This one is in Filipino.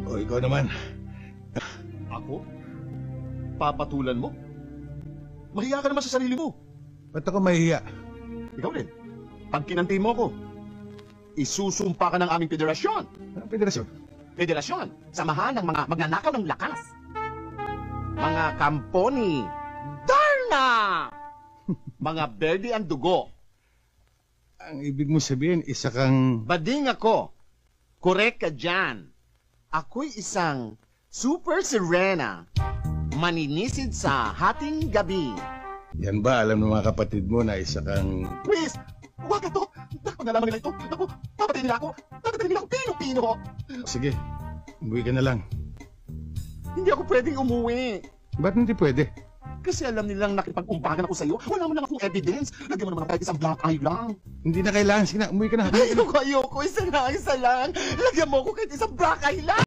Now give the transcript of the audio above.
O, ikaw naman. Ako? Papatulan mo? Mahiya ka naman sa sarili mo. Ba't ako mahihiya? Ikaw rin. Pag kinanti mo ko, isusumpa ka ng aming federasyon. Anong federasyon? Federasyon, samahan ng mga magnanakaw ng lakas. Mga kamponi. Darna! Mga berde ang dugo. Ang ibig mo sabihin, isa kang... Bading ako. Correct ka dyan. Ako'y isang super sirena. Maninisid sa hating gabi. Yan ba, alam ng mga kapatid mo na isa kang... Please! Huwag ka to! Pag nalaman nila ito, naku, papatayin nila ako! Papatayin nila ako! Pino-pino ko! Sige, umuwi ka na lang. Hindi ako pwedeng umuwi. Ba't hindi pwede? Kasi alam nilang nakipag-umbagan ako sa'yo. Wala mo lang akong evidence. Lagyan mo naman kahit isang black eye lang. Hindi na kailangan. Sige na, umuwi ka na. Ayoko, isa lang. Lagyan mo ako kahit isang black eye lang.